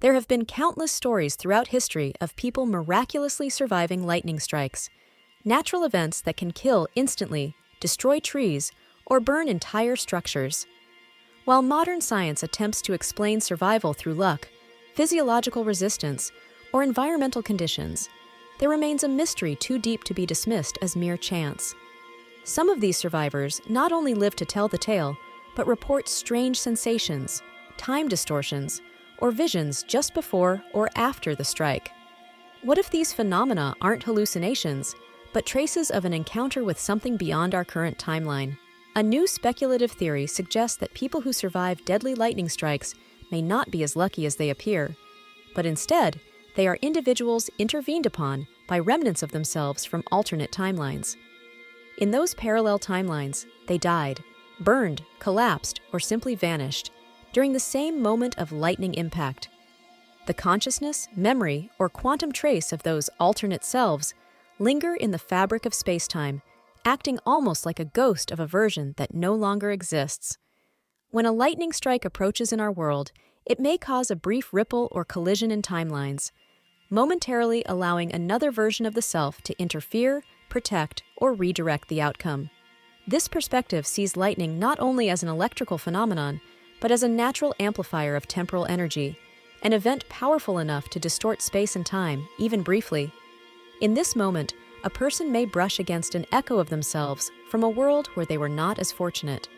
There have been countless stories throughout history of people miraculously surviving lightning strikes, natural events that can kill instantly, destroy trees, or burn entire structures. While modern science attempts to explain survival through luck, physiological resistance, or environmental conditions, there remains a mystery too deep to be dismissed as mere chance. Some of these survivors not only live to tell the tale, but report strange sensations, time distortions, or visions just before or after the strike. What if these phenomena aren't hallucinations, but traces of an encounter with something beyond our current timeline? A new speculative theory suggests that people who survive deadly lightning strikes may not be as lucky as they appear, but instead, they are individuals intervened upon by remnants of themselves from alternate timelines. In those parallel timelines, they died, burned, collapsed, or simply vanished during the same moment of lightning impact. The consciousness, memory, or quantum trace of those alternate selves linger in the fabric of space-time, acting almost like a ghost of a version that no longer exists. When a lightning strike approaches in our world, it may cause a brief ripple or collision in timelines, momentarily allowing another version of the self to interfere, protect, or redirect the outcome. This perspective sees lightning not only as an electrical phenomenon, but as a natural amplifier of temporal energy, an event powerful enough to distort space and time, even briefly. In this moment, a person may brush against an echo of themselves from a world where they were not as fortunate.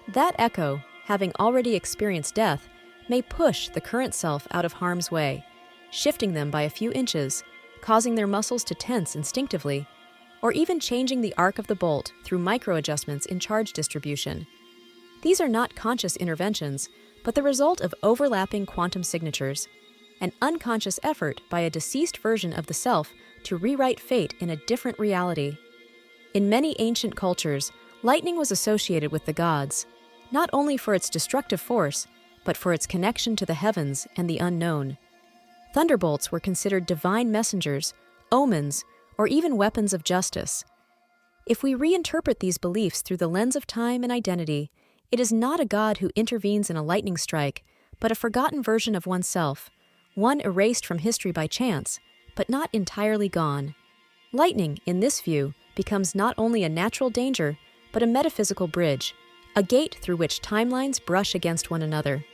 That echo, having already experienced death, may push the current self out of harm's way, shifting them by a few inches, causing their muscles to tense instinctively, or even changing the arc of the bolt through micro-adjustments in charge distribution. These are not conscious interventions, but the result of overlapping quantum signatures, an unconscious effort by a deceased version of the self to rewrite fate in a different reality. In many ancient cultures, lightning was associated with the gods, not only for its destructive force, but for its connection to the heavens and the unknown. Thunderbolts were considered divine messengers, omens, or even weapons of justice. If we reinterpret these beliefs through the lens of time and identity, it is not a god who intervenes in a lightning strike, but a forgotten version of oneself, one erased from history by chance, but not entirely gone. Lightning, in this view, becomes not only a natural danger, but a metaphysical bridge, a gate through which timelines brush against one another.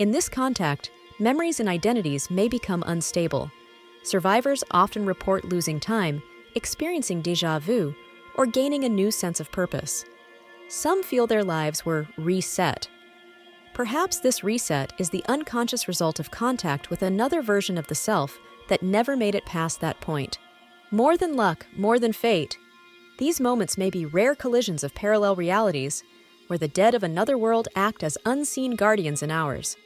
In this contact, memories and identities may become unstable. Survivors often report losing time, experiencing déjà vu, or gaining a new sense of purpose. Some feel their lives were reset. Perhaps this reset is the unconscious result of contact with another version of the self that never made it past that point. More than luck, more than fate, these moments may be rare collisions of parallel realities, where the dead of another world act as unseen guardians in ours.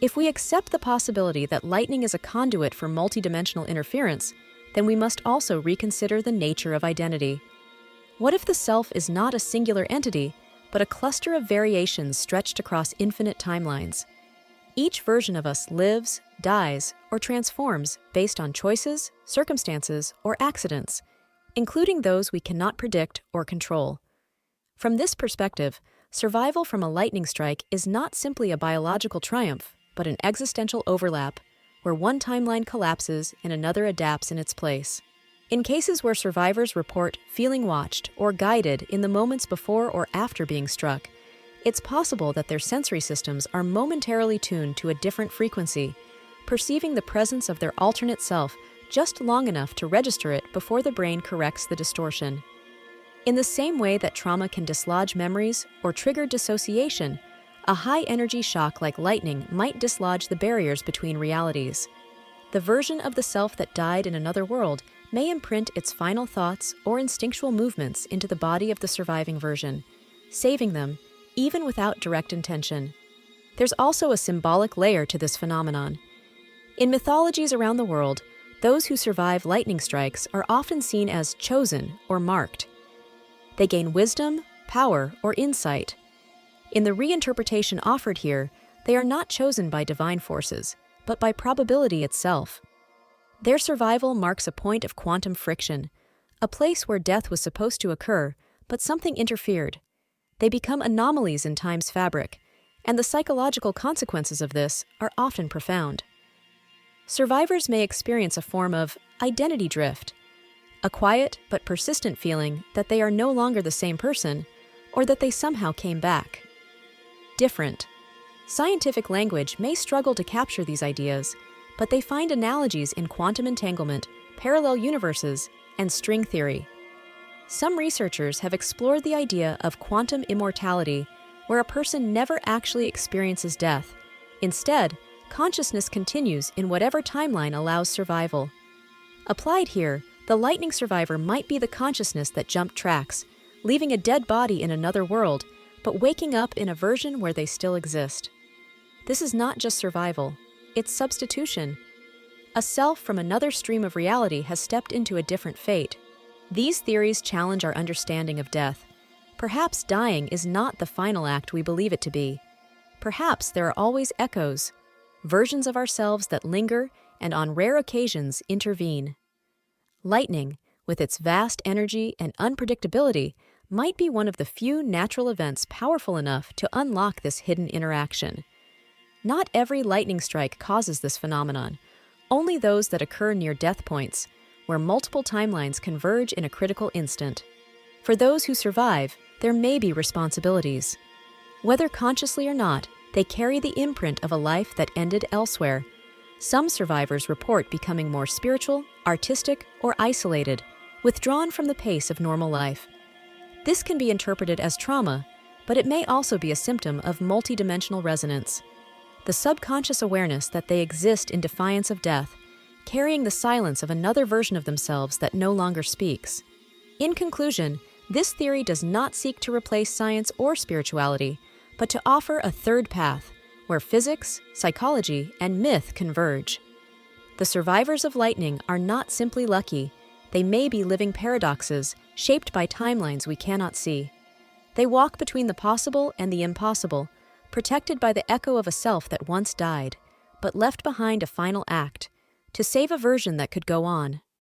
If we accept the possibility that lightning is a conduit for multidimensional interference, then we must also reconsider the nature of identity. What if the self is not a singular entity, but a cluster of variations stretched across infinite timelines? Each version of us lives, dies, or transforms based on choices, circumstances, or accidents, including those we cannot predict or control. From this perspective, survival from a lightning strike is not simply a biological triumph, but an existential overlap, where one timeline collapses and another adapts in its place. In cases where survivors report feeling watched or guided in the moments before or after being struck, it's possible that their sensory systems are momentarily tuned to a different frequency, perceiving the presence of their alternate self just long enough to register it before the brain corrects the distortion. In the same way that trauma can dislodge memories or trigger dissociation, a high-energy shock like lightning might dislodge the barriers between realities. The version of the self that died in another world may imprint its final thoughts or instinctual movements into the body of the surviving version, saving them, even without direct intention. There's also a symbolic layer to this phenomenon. In mythologies around the world, those who survive lightning strikes are often seen as chosen or marked. They gain wisdom, power, or insight. In the reinterpretation offered here, they are not chosen by divine forces, but by probability itself. Their survival marks a point of quantum friction, a place where death was supposed to occur, but something interfered. They become anomalies in time's fabric, and the psychological consequences of this are often profound. survivors may experience a form of identity drift, a quiet but persistent feeling that they are no longer the same person or that they somehow came back. Different. Scientific language may struggle to capture these ideas, but they find analogies in quantum entanglement, parallel universes, and string theory. Some researchers have explored the idea of quantum immortality, where a person never actually experiences death. Instead, consciousness continues in whatever timeline allows survival. Applied here, the lightning survivor might be the consciousness that jumped tracks, leaving a dead body in another world, but waking up in a version where they still exist. This is not just survival, it's substitution. A self from another stream of reality has stepped into a different fate. These theories challenge our understanding of death. Perhaps dying is not the final act we believe it to be. Perhaps there are always echoes, versions of ourselves that linger and on rare occasions intervene. Lightning, with its vast energy and unpredictability, might be one of the few natural events powerful enough to unlock this hidden interaction. Not every lightning strike causes this phenomenon, only those that occur near death points, where multiple timelines converge in a critical instant. For those who survive, there may be responsibilities. Whether consciously or not, they carry the imprint of a life that ended elsewhere. Some survivors report becoming more spiritual, artistic, or isolated, withdrawn from the pace of normal life. This can be interpreted as trauma, but it may also be a symptom of multidimensional resonance. The subconscious awareness that they exist in defiance of death, carrying the silence of another version of themselves that no longer speaks. In conclusion, this theory does not seek to replace science or spirituality, but to offer a third path, where physics, psychology, and myth converge. The survivors of lightning are not simply lucky, they may be living paradoxes shaped by timelines we cannot see. They walk between the possible and the impossible, protected by the echo of a self that once died, but left behind a final act, to save a version that could go on.